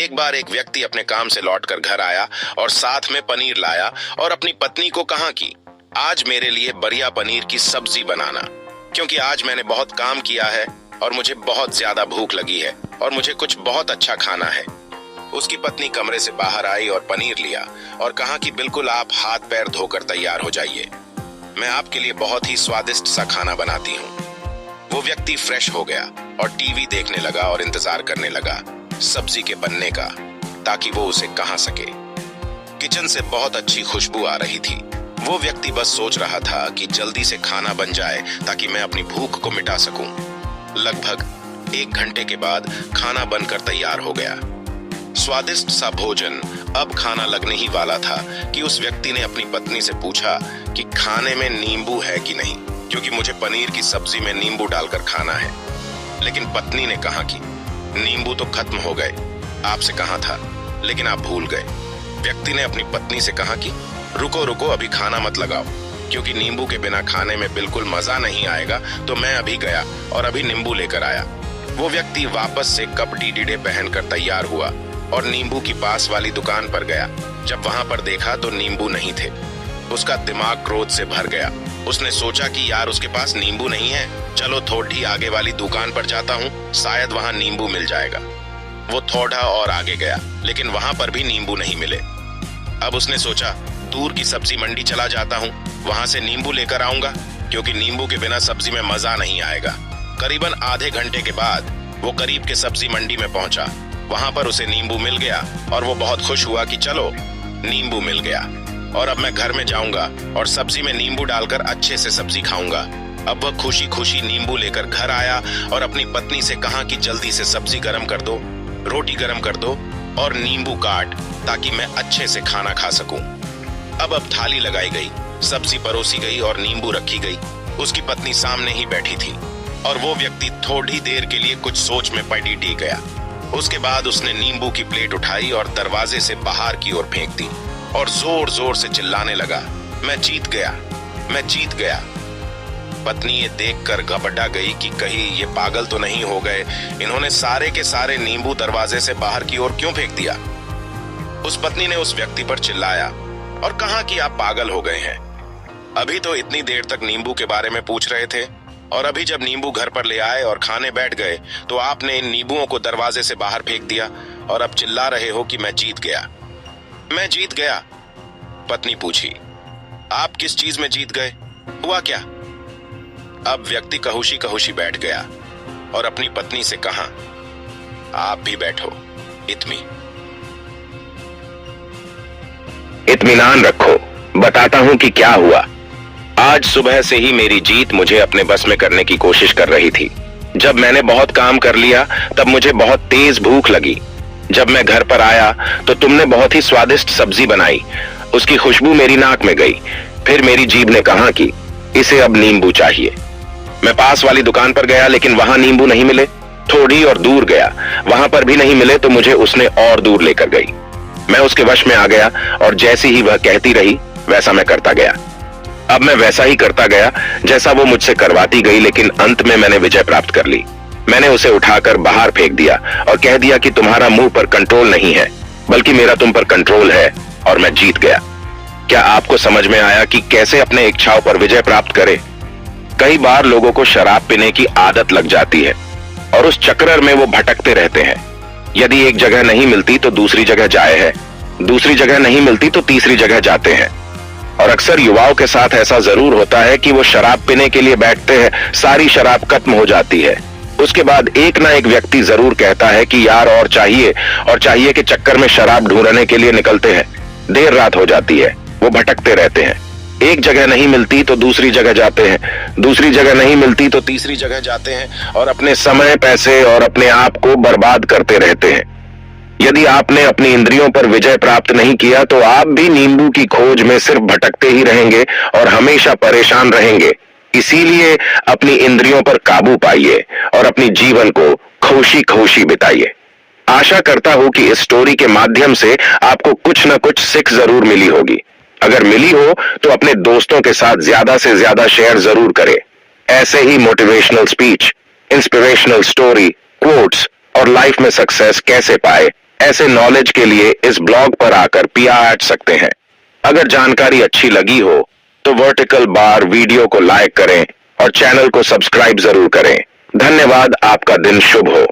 एक बार एक व्यक्ति अपने काम से लौटकर घर आया और साथ में पनीर लाया और अपनी पत्नी को कहा कि आज मेरे लिए बढ़िया पनीर की सब्जी बनाना, क्योंकि आज मैंने बहुत काम किया है और मुझे बहुत ज्यादा भूख लगी है और मुझे कुछ बहुत अच्छा खाना है। उसकी पत्नी कमरे से बाहर आई और पनीर लिया और कहा कि बिल्कुल आप हाथ पैर धोकर तैयार हो जाइए, मैं आपके लिए बहुत ही स्वादिष्ट सा खाना बनाती हूँ। वो व्यक्ति फ्रेश हो गया और टीवी देखने लगा और इंतजार करने लगा सब्जी के बनने का, ताकि वो उसे कहा सके। किचन से बहुत अच्छी खुशबू आ रही थी। वो व्यक्ति बस सोच रहा था कि जल्दी से खाना बन जाए ताकि मैं अपनी भूख को मिटा सकूं। लगभग 1 घंटे के बाद खाना बनकर तैयार हो गया। स्वादिष्ट सा भोजन अब खाना लगने ही वाला था कि उस व्यक्ति ने अपनी पत्नी से पूछा कि खाने में नींबू है कि नहीं, क्योंकि मुझे पनीर की सब्जी में नींबू डालकर खाना है। लेकिन पत्नी ने कहा कि नींबू तो खत्म हो गए, आपसे कहा था, लेकिन आप भूल गए। व्यक्ति ने अपनी पत्नी से कहा कि रुको रुको, अभी खाना मत लगाओ, क्योंकि नींबू के बिना खाने में बिल्कुल मजा नहीं आएगा। तो मैं अभी गया और अभी नींबू लेकर आया। वो व्यक्ति वापस से कपड़ी डीडे पहनकर तैयार हुआ और नींबू की पास वाली दुकान पर गया। जब वहां पर देखा तो नींबू नहीं थे। उसका दिमाग क्रोध से भर गया। उसने सोचा कि यार उसके पास नींबू नहीं है, चलो थोड़ी आगे वाली दुकान पर जाता हूँ, शायद वहां नींबू मिल जाएगा। वो थोड़ा और आगे गया, लेकिन वहां पर भी नींबू नहीं मिले। अब उसने सोचा दूर की सब्जी मंडी चला जाता हूँ, वहां से नींबू लेकर आऊंगा, क्योंकि नींबू के बिना सब्जी में मजा नहीं आएगा। करीबन आधे घंटे के बाद वो करीब के सब्जी मंडी में पहुंचा। वहां पर उसे नींबू मिल गया और वो बहुत खुश हुआ कि चलो नींबू मिल गया और अब मैं घर में जाऊंगा और सब्जी में नींबू डालकर अच्छे से सब्जी खाऊंगा। अब वह खुशी खुशी नींबू लेकर घर आया और अपनी पत्नी से कहा कि जल्दी से सब्जी गर्म कर दो, रोटी गर्म कर दो और नींबू काट, ताकि मैं अच्छे से खाना खा सकूं। अब थाली लगाई गई, सब्जी परोसी गई और नींबू रखी गई। उसकी पत्नी सामने ही बैठी थी और वो व्यक्ति थोड़ी देर के लिए कुछ सोच में पड़ी गया। उसके बाद उसने नींबू की प्लेट उठाई और दरवाजे से बाहर की ओर फेंक दी और जोर जोर से चिल्लाने लगा, मैं जीत गया, मैं जीत गया। पत्नी ये देखकर घबरा गई कि कहीं ये पागल तो नहीं हो गए, इन्होंने सारे के सारे नींबू दरवाजे से बाहर की ओर क्यों फेंक दिया। उस पत्नी ने उस व्यक्ति पर चिल्लाया और कहा कि आप पागल हो गए हैं। अभी तो इतनी देर तक नींबू के बारे में पूछ रहे थे और अभी जब नींबू घर पर ले आए और खाने बैठ गए तो आपने इन नींबुओं को दरवाजे से बाहर फेंक दिया और अब चिल्ला रहे हो कि मैं जीत गया। मैं जीत गया? पत्नी पूछी। आप किस चीज में जीत गए, हुआ क्या? अब व्यक्ति कहुशी कहुशी बैठ गया और अपनी पत्नी से कहा, आप भी बैठो, इत्मीनान रखो, बताता हूं कि क्या हुआ। आज सुबह से ही मेरी जीत मुझे अपने बस में करने की कोशिश कर रही थी। जब मैंने बहुत काम कर लिया तब मुझे बहुत तेज भूख लगी। जब मैं घर पर आया तो तुमने बहुत ही स्वादिष्ट सब्जी बनाई। उसकी खुशबू मेरी नाक में गई। फिर मेरी जीभ ने कहा कि इसे अब नींबू चाहिए। मैं पास वाली दुकान पर गया, लेकिन वहां नींबू नहीं मिले। थोड़ी और दूर गया, वहां पर भी नहीं मिले, तो मुझे उसने और दूर लेकर गई। मैं उसके वश में आ गया और जैसी ही वह कहती रही वैसा मैं करता गया। अब मैं वैसा ही करता गया जैसा वो मुझसे करवाती गई, लेकिन अंत में मैंने विजय प्राप्त कर ली। मैंने उसे उठाकर बाहर फेंक दिया और कह दिया कि तुम्हारा मुंह पर कंट्रोल नहीं है, बल्कि मेरा तुम पर कंट्रोल है और मैं जीत गया। क्या आपको समझ में आया कि कैसे अपने इच्छाओं पर विजय प्राप्त करें? कई बार लोगों को शराब पीने की आदत लग जाती है और उस चक्कर में वो भटकते रहते हैं। यदि एक जगह नहीं मिलती तो दूसरी जगह जाए है, दूसरी जगह नहीं मिलती तो तीसरी जगह जाते हैं। और अक्सर युवाओं के साथ ऐसा जरूर होता है कि वो शराब पीने के लिए बैठते हैं, सारी शराब खत्म हो जाती है। उसके बाद एक ना एक व्यक्ति जरूर कहता है कि यार और चाहिए के चक्कर में शराब ढूंढने के लिए निकलते हैं। देर रात हो जाती है, वो भटकते रहते हैं। एक जगह नहीं मिलती तो दूसरी जगह जाते हैं, दूसरी जगह नहीं मिलती तो तीसरी जगह जाते हैं और अपने समय, पैसे और अपने आप को बर्बाद करते रहते हैं। यदि आपने अपनी इंद्रियों पर विजय प्राप्त नहीं किया तो आप भी नींबू की खोज में सिर्फ भटकते ही रहेंगे और हमेशा परेशान रहेंगे। इसीलिए अपनी इंद्रियों पर काबू पाइए और अपनी जीवन को खुशी खुशी बिताइए। आशा करता हूं कि इस स्टोरी के माध्यम से आपको कुछ न कुछ सीख जरूर मिली होगी। अगर मिली हो तो अपने दोस्तों के साथ ज्यादा से ज्यादा शेयर जरूर करें। ऐसे ही motivational speech, inspirational story, quotes और लाइफ में सक्सेस कैसे पाए, ऐसे नॉलेज के लिए इस ब्लॉग पर आकर पिया ऐड सकते हैं। अगर जानकारी अच्छी लगी हो तो वर्टिकल बार वीडियो को लाइक करें और चैनल को सब्सक्राइब जरूर करें। धन्यवाद। आपका दिन शुभ हो।